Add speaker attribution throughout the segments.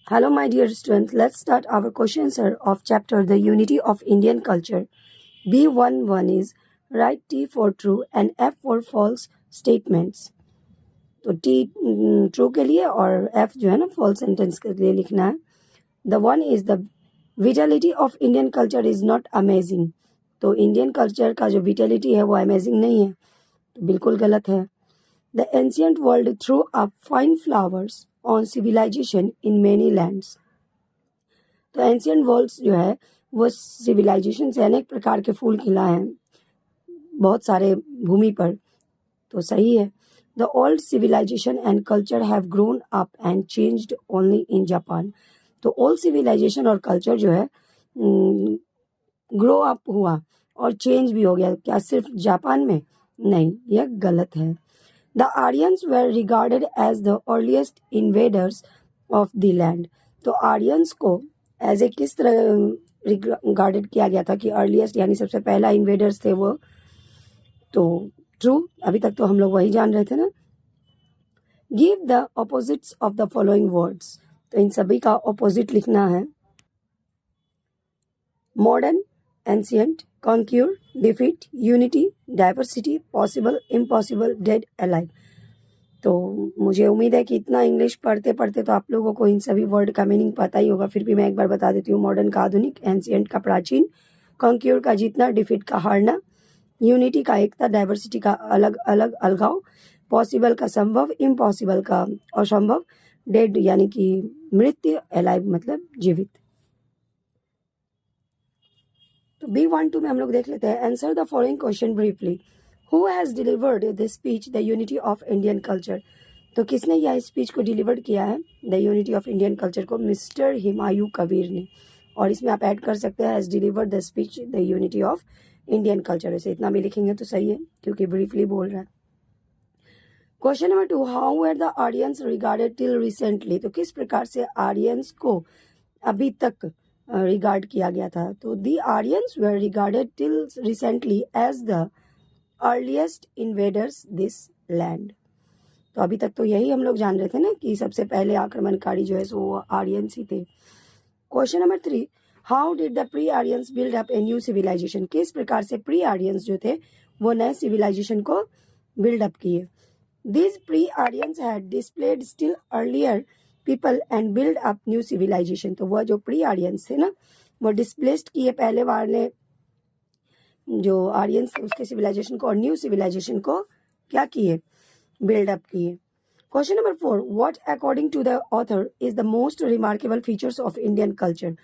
Speaker 1: Hello, my dear students. Let's start our question answer of chapter The Unity of Indian Culture. B11 is write T for true and F for false statements. तो T true के लिए और F जो है ना false sentence के लिए लिखना है. The one is the vitality of Indian culture is not amazing. तो इंडियन कल्चर का जो विटेलिटी है वो अमेजिंग नहीं है, तो बिल्कुल गलत है. The ancient world threw up fine flowers on civilization in many lands. तो एंशियंट वर्ल्ड्स जो है वो सिविलाइजेशन से अनेक प्रकार के फूल खिला है बहुत सारे भूमि पर, तो सही है. The old civilisation and culture have grown up and changed only in Japan. तो ओल्ड सिविलाइजेशन और कल्चर जो है ग्रो अप हुआ और चेंज भी हो गया, क्या सिर्फ जापान में? नहीं, यह गलत है. The Aryans were regarded as the earliest invaders of the land. तो आर्यंस को एज ए किस तरह रिगार्डेड किया गया था कि अर्लीस्ट यानी सबसे पहला इन्वेडर्स थे वो, तो ट्रू. अभी तक तो हम लोग वही जान रहे थे ना. Give the opposites of the following words. तो इन सभी का ऑपोजिट लिखना है. Modern, ancient, conquer, defeat, unity, diversity, possible, impossible, dead, alive. तो मुझे उम्मीद है कि इतना इंग्लिश पढ़ते पढ़ते तो आप लोगों को इन सभी वर्ड का मीनिंग पता ही होगा. फिर भी मैं एक बार बता देती हूँ. मॉडर्न का आधुनिक, एंशियंट का प्राचीन, कॉन्क्यूर का जीतना, डिफीट का हारना, यूनिटी का एकता, डाइवर्सिटी का अलग अलग अलगाव, पॉसिबल का संभव, इम्पॉसिबल का असंभव, डेड यानी कि मृत्यु, अलाइव मतलब जीवित. तो B12 में हम लोग देख लेते हैं. Answer the following question briefly. Who has delivered this speech the unity of Indian culture. तो किसने यह स्पीच को डिलीवर किया है the unity of Indian culture को? मिस्टर हुमायूं कबीर ने. और इसमें आप ऐड कर सकते हैं has delivered the speech the unity of Indian culture. ऐसे इतना भी लिखेंगे तो सही है क्योंकि ब्रीफली बोल रहा है. Question number 2. How were the Aryans regarded till recently. तो किस प्रकार से आर्यंस को अभी तक रिगार्ड किया गया था? तो the Aryans were regarded till recently as the earliest invaders this land. तो अभी तक तो यही हम लोग जान रहे थे ना कि सबसे पहले आक्रमणकारी जो है सो वो आर्यंस ही थे. Question number 3. How did the pre Aryans build up a new civilisation. किस प्रकार से प्री आर्यंस जो थे वो नए सिविलाइजेशन को बिल्ड अप किए? These pre-Aryans had displayed still earlier people and build up new civilization. तो वह जो pre-Aryans थे ना वो डिस्प्लेस्ड किए पहले वाले जो आर्यंस थे उसके सिविलाइजेशन को और न्यू सिविलाइजेशन को क्या किए? बिल्ड अप किए. Question number 4. What according to the author is the most remarkable features of Indian culture.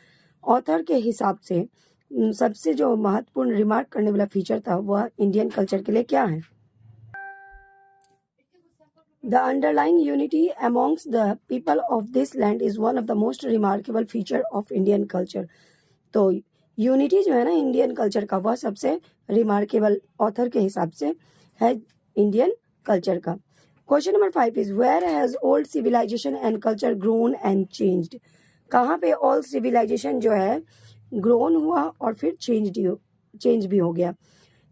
Speaker 1: Author के हिसाब से सबसे जो महत्वपूर्ण रिमार्क करने वाला फीचर था वह इंडियन कल्चर के लिए क्या है? The underlying unity amongst the people of this land is one of the most remarkable feature of Indian culture. तो यूनिटी जो है ना इंडियन कल्चर का वह सबसे रिमार्केबल ऑथर के हिसाब से है इंडियन कल्चर का. Question number 5 is where has old civilisation and culture grown and changed. कहाँ पे ओल्ड सिविलाइजेशन जो है ग्रोन हुआ और फिर चेंज भी हो गया?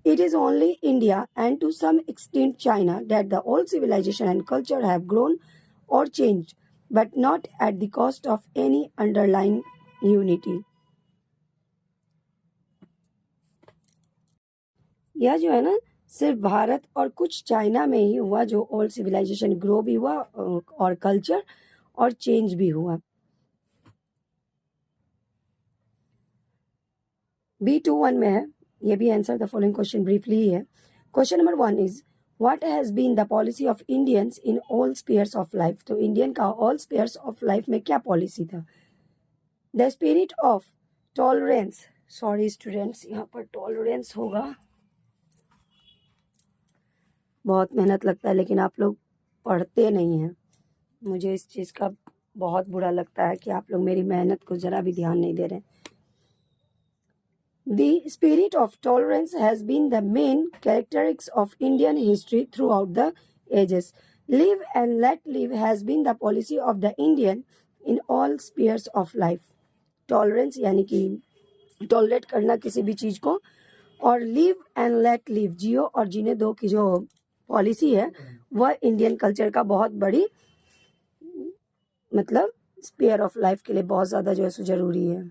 Speaker 1: It is only India and to some extent China that the old civilization and culture have grown or changed, but not at the cost of any underlying unity. यह जो है ना सिर्फ भारत और कुछ चाइना में ही हुआ जो ओल्ड सिविलाइजेशन ग्रो भी हुआ और कल्चर और चेंज भी हुआ. B21 में है. ये भी answer the following question briefly ही है. Question number 1 is what has been the policy of Indians in all spheres of life. तो इंडियन का ऑल स्पेयर्स ऑफ लाइफ में क्या पॉलिसी था? The spirit of tolerance. Sorry students, यहाँ पर tolerance होगा. बहुत मेहनत लगता है लेकिन आप लोग पढ़ते नहीं हैं. मुझे इस चीज़ का बहुत बुरा लगता है कि आप लोग मेरी मेहनत को ज़रा भी ध्यान नहीं दे रहे. The spirit of tolerance has been the main characteristics of Indian history throughout the ages. Live and let live has been the policy of the Indian in all spheres of life. Tolerance यानी कि tolerate करना किसी भी चीज़ को, और live and let live जियो और जीने दो की जो पॉलिसी है वह इंडियन कल्चर का बहुत बड़ी मतलब स्पेयर ऑफ लाइफ के लिए बहुत ज़्यादा जो है सो ज़रूरी है।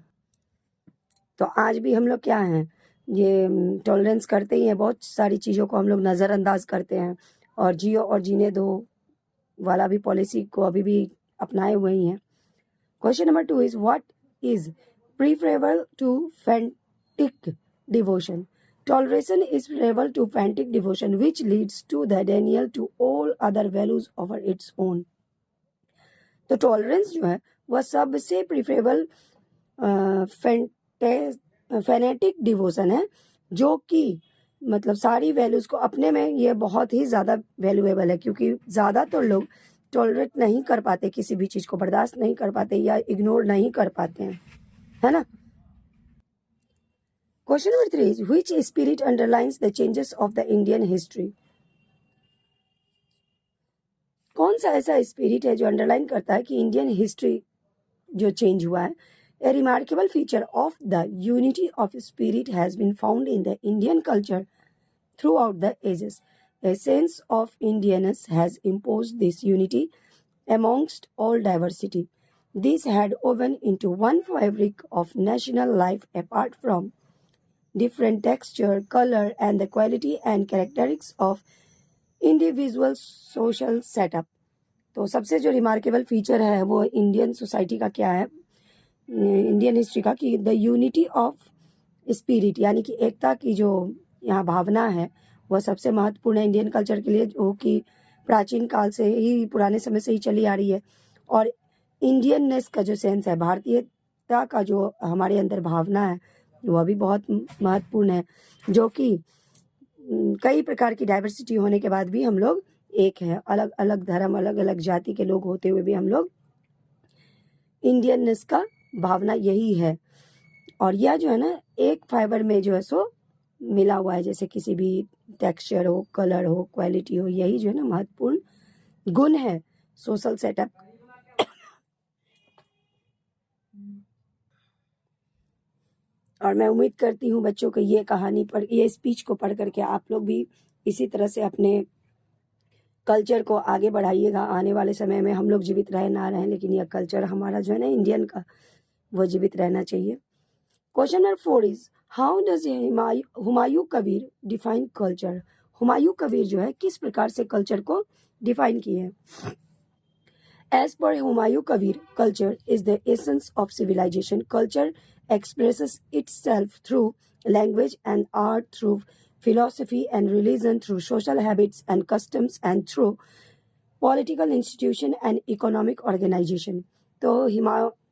Speaker 1: तो आज भी हम लोग क्या हैं, ये टॉलरेंस करते ही हैं, बहुत सारी चीज़ों को हम लोग नज़रअंदाज करते हैं, और जियो और जीने दो वाला भी पॉलिसी को अभी भी अपनाए हुए ही हैं। Question number 2 is what is preferable to fanatic devotion? Toleration is preferable to frantic devotion, which leads to the denial to all other values over its own. तो टॉलरेंस जो है वह सबसे प्रिफरेबल फैनेटिक डिवोशन है, जो कि मतलब सारी वैल्यूज को अपने में ये बहुत ही ज़्यादा वैल्यूएबल है, क्योंकि ज़्यादातर लोग टॉलरेट नहीं कर पाते, किसी भी चीज़ को बर्दाश्त नहीं कर पाते या इग्नोर नहीं कर पाते हैं, है ना। Question number 3 is which spirit underlines the changes of the Indian history? कौन सा ऐसा स्पिरिट है जो अंडरलाइन करता है कि इंडियन हिस्ट्री जो चेंज हुआ है? A remarkable feature of the unity of spirit has been found in the Indian culture throughout the ages. A sense of Indianness has imposed this unity amongst all diversity. This had woven into one fabric of national life apart from different texture, color, and the quality and characteristics of individual social setup. तो सबसे जो remarkable feature है वो Indian society का क्या है, Indian history का, कि द यूनिटी ऑफ स्पिरिट, यानी कि एकता की जो यहाँ भावना है वह सबसे महत्वपूर्ण है इंडियन कल्चर के लिए, जो कि प्राचीन काल से ही, पुराने समय से ही चली आ रही है। और इंडियननेस का जो सेंस है, भारतीयता का जो हमारे अंदर भावना है, वह भी बहुत महत्वपूर्ण है, जो कि कई प्रकार की डाइवर्सिटी होने के बाद भी हम लोग एक हैं, अलग अलग धर्म, अलग अलग जाति के लोग होते हुए भी हम लोग, इंडियननेस का भावना यही है। और यह जो है ना एक फाइबर में जो है सो मिला हुआ है, जैसे किसी भी टेक्सचर हो, कलर हो, क्वालिटी हो, यही जो है ना महत्वपूर्ण गुण है सोशल सेटअप। और मैं उम्मीद करती हूँ बच्चों को ये कहानी पढ़, ये स्पीच को पढ़ करके आप लोग भी इसी तरह से अपने कल्चर को आगे बढ़ाइएगा। आने वाले समय में हम लोग जीवित रहे ना रहें, लेकिन यह कल्चर हमारा जो है ना इंडियन का, वो जीवित रहना चाहिए। Question number 4 is how does Humayun Kabir define culture? Humayun Kabir जो है किस प्रकार से कल्चर को डिफाइन किए हैं? एज पर Humayun Kabir, culture is the essence of civilisation. Culture expresses itself through language and art, through philosophy and religion, through social habits and customs, and through political institution and economic organization. तो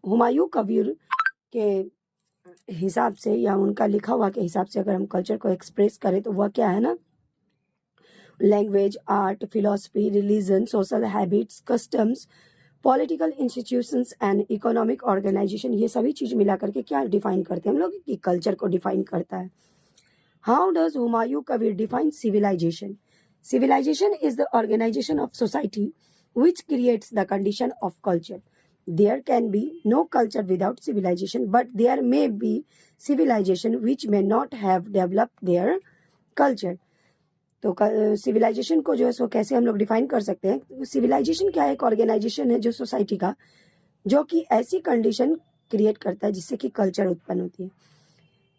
Speaker 1: हुमायूं कबीर के हिसाब से या उनका लिखा हुआ के हिसाब से अगर हम कल्चर को एक्सप्रेस करें तो वह क्या है ना, language, art, philosophy, religion, social habits, customs, political institutions and economic organisation, ये सभी चीज़ मिला करके क्या डिफाइन करते हैं हम लोग, कि कल्चर को डिफाइन करता है। How does Humayun Kabir define civilisation? Civilisation is the organisation of society which creates the condition of culture. There can be no culture without civilization, but there may be civilization which may not have developed their culture. तो civilisation को जो है सो कैसे हम लोग define कर सकते हैं? सिविलाइजेशन क्या है? एक ऑर्गेनाइजेशन है जो सोसाइटी का, जो कि ऐसी कंडीशन क्रिएट करता है जिससे कि कल्चर उत्पन्न होती है।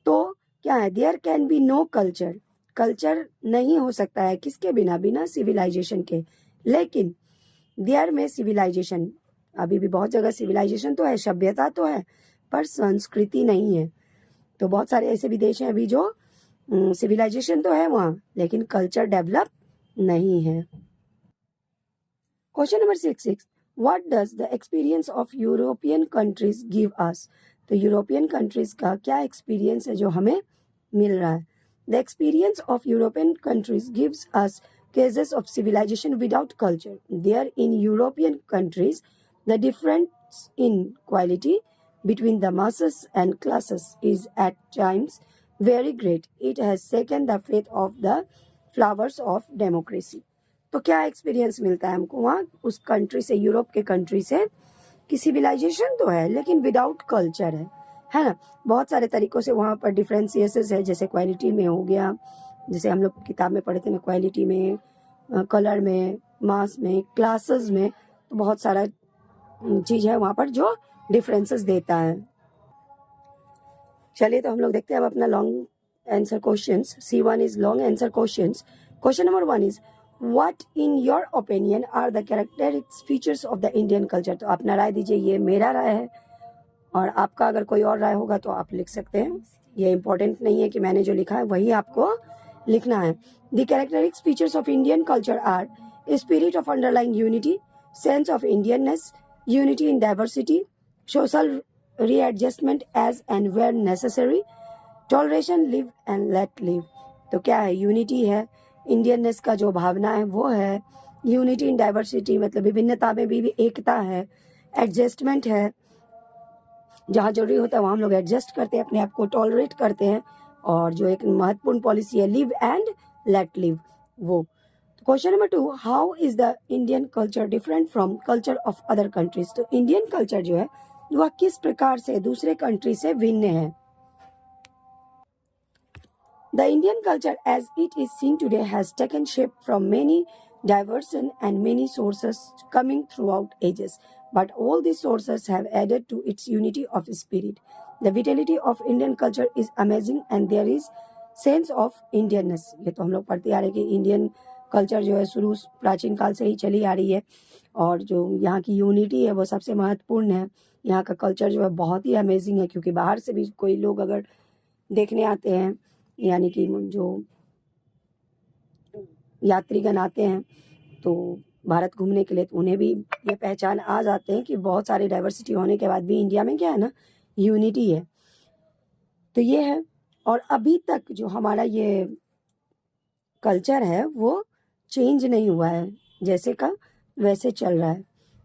Speaker 1: तो क्या है? There can be no culture, culture नहीं हो सकता है किसके बिना? बिना सिविलाइजेशन के। लेकिन देयर में सिविलाइजेशन, अभी भी बहुत जगह सिविलाइजेशन तो है, सभ्यता तो है, पर संस्कृति नहीं है। तो बहुत सारे ऐसे भी देश हैं अभी जो सिविलाइजेशन तो है वहाँ, लेकिन कल्चर डेवलप नहीं है। Question number 6 what does the experience of European countries give us? तो यूरोपियन कंट्रीज का क्या एक्सपीरियंस है जो हमें मिल रहा है? The experience of European countries gives us cases of civilization without culture. There in European countries, the difference in quality between the masses and classes is at times very great. It has shaken the faith of the flowers of democracy. तो क्या experience मिलता है हमको वहाँ उस country से, Europe के country से, कि सिविलाइजेशन तो है लेकिन विदाउट कल्चर है ना। बहुत सारे तरीकों से वहाँ पर डिफ्रेंसिएसेस है, जैसे क्वालिटी में हो गया, जैसे हम लोग किताब में पढ़े थे ना, क्वालिटी में, कलर में, मास में, क्लासेस में, तो बहुत सारा चीज़ है वहाँ पर जो डिफरेंसेस देता है। चलिए तो हम लोग देखते हैं अब अपना long answer questions. C1 is long answer questions. Question number 1 is what in your opinion are the characteristics features of the Indian culture. तो अपना राय दीजिए, ये मेरा राय है और आपका अगर कोई और राय होगा तो आप लिख सकते हैं। ये इंपॉर्टेंट नहीं है कि मैंने जो लिखा है वही आपको लिखना है। The characteristics features of Indian culture are spirit of underlying unity, sense of Indianness, unity in diversity, social readjustment as and where necessary, toleration, live and let live. तो क्या है? यूनिटी है, इंडियननेस का जो भावना है वो है, यूनिटी इन डाइवर्सिटी मतलब विभिन्नता में भी एकता है, एडजस्टमेंट है, जहाँ जरूरी होता है वहाँ हम लोग एडजस्ट करते हैं, अपने आप को टॉलरेट करते हैं, और जो एक महत्वपूर्ण पॉलिसी है लिव एंड लेट लिव वो। Question number 2, how is the Indian culture different from culture of other countries. तो इंडियन कल्चर जो है वह किस प्रकार से दूसरे कंट्री से भिन्न है। The Indian culture as it is seen today has taken shape from many diverse and many sources coming throughout ages. But all these sources have added to its unity of spirit. The vitality of Indian culture is amazing and there is sense of Indianness. ये तो हम लोग पढ़ते आ रहे हैं कि Indian culture जो है शुरू प्राचीन काल से ही चली आ रही है और जो यहाँ की यूनिटी है वो सबसे महत्वपूर्ण है। यहाँ का कल्चर जो है बहुत ही अमेजिंग है क्योंकि बाहर से भी कोई लोग अगर देखने आते हैं, यानी कि जो यात्रीगण आते हैं तो भारत घूमने के लिए, तो उन्हें भी ये पहचान आ जाते हैं कि बहुत सारी डाइवर्सिटी होने के बाद भी इंडिया में क्या है ना, यूनिटी है। तो ये है, और अभी तक जो हमारा ये कल्चर है वो चेंज नहीं हुआ है, जैसे का वैसे चल रहा है।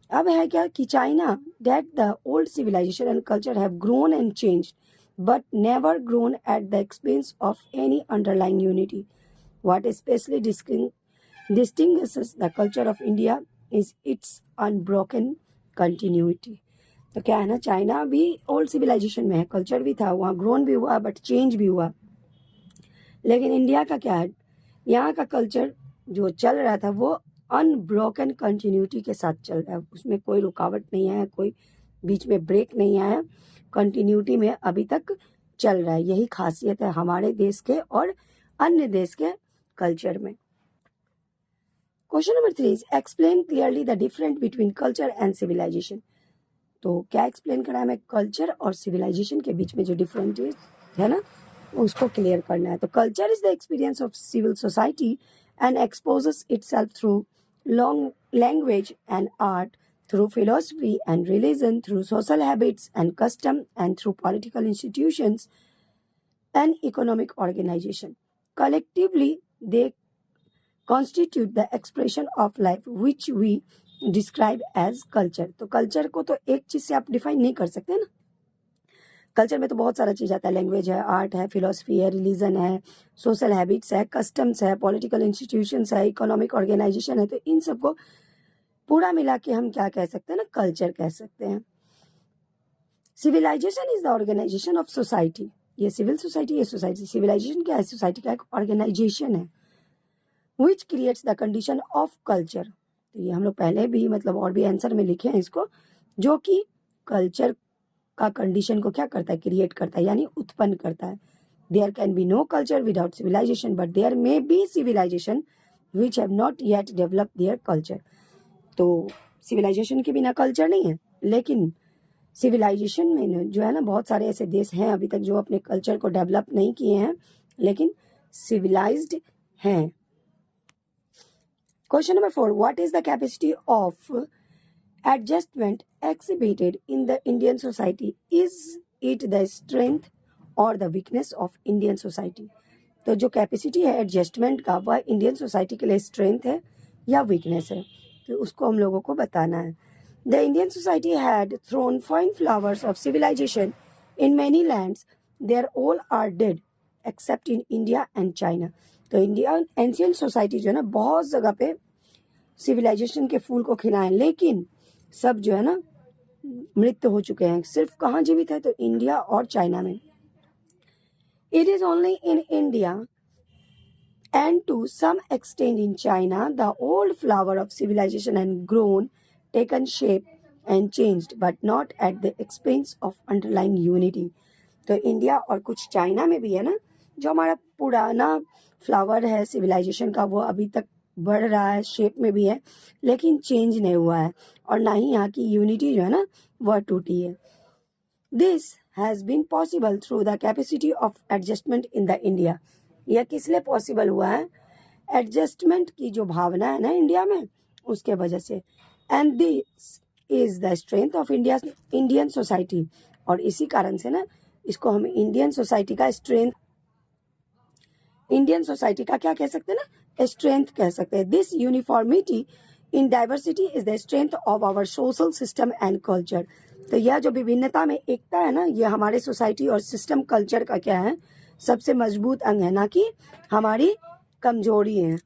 Speaker 1: अब है क्या कि China that the old civilisation and culture have grown and changed but never grown at the expense of any underlying unity. What especially distinguishes the culture of India is its unbroken continuity. तो क्या है ना, China भी old civilisation में है, culture भी था, वहाँ ग्रोन भी हुआ बट चेंज भी हुआ। लेकिन इंडिया का क्या है, यहाँ का कल्चर जो चल रहा था वो अनब्रोकन कंटिन्यूटी के साथ चल रहा है, उसमें कोई रुकावट नहीं आया, कोई बीच में ब्रेक नहीं आया, कंटिन्यूटी में अभी तक चल रहा है। यही खासियत है हमारे देश के और अन्य देश के कल्चर में। Question number 3 is explain clearly the difference between culture and civilisation. तो क्या एक्सप्लेन करना है हमें, कल्चर और सिविलाइजेशन के बीच में जो डिफरेंस है ना उसको क्लियर करना है। तो culture is the experience of civil society and exposes itself through long language and art, through philosophy and religion, through social habits and custom, and through political institutions and economic organization. Collectively, they constitute the expression of life which we describe as culture. तो culture को तो एक चीज से आप define नहीं कर सकते ना, कल्चर में तो बहुत सारा चीज आता है, लैंग्वेज है, आर्ट है, फिलोसफी है, रिलीजन है, सोशल हैबिट्स है, कस्टम्स है, पॉलिटिकल इंस्टीट्यूशंस है, इकोनॉमिक ऑर्गेनाइजेशन है। तो इन सबको पूरा मिला के हम क्या कह सकते हैं ना, कल्चर कह सकते हैं। Civilisation is the organisation of society. ये सिविल सोसाइटी, ये सोसाइटी। सिविलाइजेशन क्या है, सोसाइटी का एक ऑर्गेनाइजेशन है which creates the condition of culture. तो ये हम लोग पहले भी मतलब और भी आंसर में लिखे हैं इसको, जो कि कल्चर का कंडीशन को क्या करता है, क्रिएट करता है, यानी उत्पन्न करता है। There can be no culture without civilisation but there may be civilisation which have not yet develop their culture. तो सिविलाइजेशन के बिना कल्चर नहीं है, लेकिन सिविलाइजेशन में जो है ना बहुत सारे ऐसे देश हैं अभी तक जो अपने कल्चर को डेवलप नहीं किए हैं लेकिन सिविलाइज्ड हैं। Question number 4, what is the capacity of adjustment exhibited in the Indian society, is it the strength और the weakness of Indian society. तो जो कैपेसिटी है एडजस्टमेंट का वह इंडियन सोसाइटी के लिए स्ट्रेंथ है या वीकनेस है, तो उसको हम लोगों को बताना है। The Indian society had thrown fine flowers of civilisation in many lands, there all are dead except in India and China. तो इंडिया एंशियंट सोसाइटी जो है ना बहुत जगह पे सिविलाइजेशन के फूल को खिलाएं, लेकिन सब जो है ना मृत हो चुके हैं। सिर्फ कहाँ जीवित है, तो इंडिया और चाइना में। It is only in India and to some extent in China, the old flower of civilization had grown, taken shape, and changed, but not at the expense of underlying unity. तो India और कुछ China में भी है ना, जो हमारा पुराना फ्लावर है सिविलाइजेशन का, वो अभी तक बढ़ रहा है, शेप में भी है, लेकिन चेंज नहीं हुआ है, और ना ही यहाँ की यूनिटी जो है ना वह टूटी है. This has been possible through the capacity of adjustment in the India. यह किस लिए पॉसिबल हुआ है? एडजस्टमेंट की जो भावना है ना इंडिया में, उसके वजह से. And this is the strength of Indian society. और इसी कारण से ना इसको हम इंडियन सोसाइटी का स्ट्रेंथ, इंडियन सोसाइटी का क्या कह सकते हैं ना, स्ट्रेंथ कह सकते हैं. This uniformity in diversity is the strength of our social system and culture. तो यह जो विभिन्नता में एकता है ना, यह हमारे सोसाइटी और सिस्टम कल्चर का क्या है, सबसे मजबूत अंग है, ना कि हमारी कमजोरी है.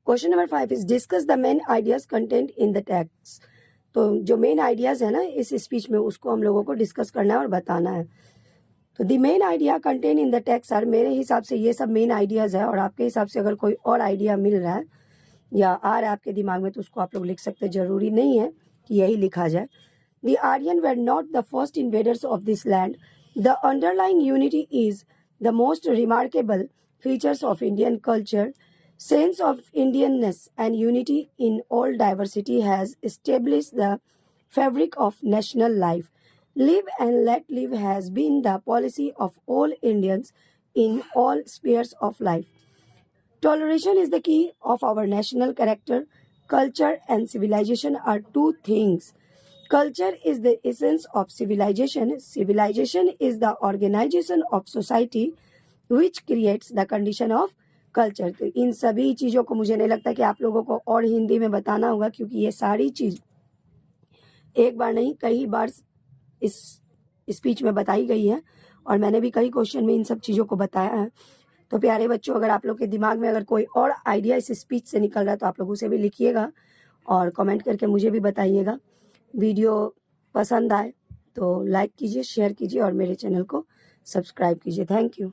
Speaker 1: Question number 5 is discuss the main ideas content in the text. तो जो मेन आइडियाज है ना इस स्पीच में, उसको हम लोगों को डिस्कस करना है और बताना है. तो the main idea contain in the text sir, मेरे हिसाब से ये सब मेन आइडियाज है, और आपके हिसाब से अगर कोई और आइडिया मिल रहा है या आ रहा है आपके दिमाग में, तो उसको आप लोग लिख सकते हैं. जरूरी नहीं है कि यही लिखा जाए. The Aryan were not the first invaders of this land. The underlying unity is the most remarkable features of Indian culture. Sense of Indianness and unity in all diversity has established the fabric of national life. Live and let live has been the policy of all Indians in all spheres of life. Toleration is the key of our national character. Culture and civilization are two things. Culture is the essence of civilization. Civilization is the organization of society which creates the condition of culture. तो इन सभी चीज़ों को मुझे नहीं लगता कि आप लोगों को और हिंदी में बताना होगा, क्योंकि ये सारी चीज़ एक बार नहीं कई बार इस स्पीच में बताई गई है, और मैंने भी कई क्वेश्चन में इन सब चीज़ों को बताया है. तो प्यारे बच्चों, अगर आप लोग के दिमाग में अगर कोई और आइडिया इस स्पीच से निकल रहा है तो आप लोग उसे भी लिखिएगा और कमेंट करके मुझे भी बताइएगा. वीडियो पसंद आए तो लाइक कीजिए, शेयर कीजिए और मेरे चैनल को सब्सक्राइब कीजिए. Thank you.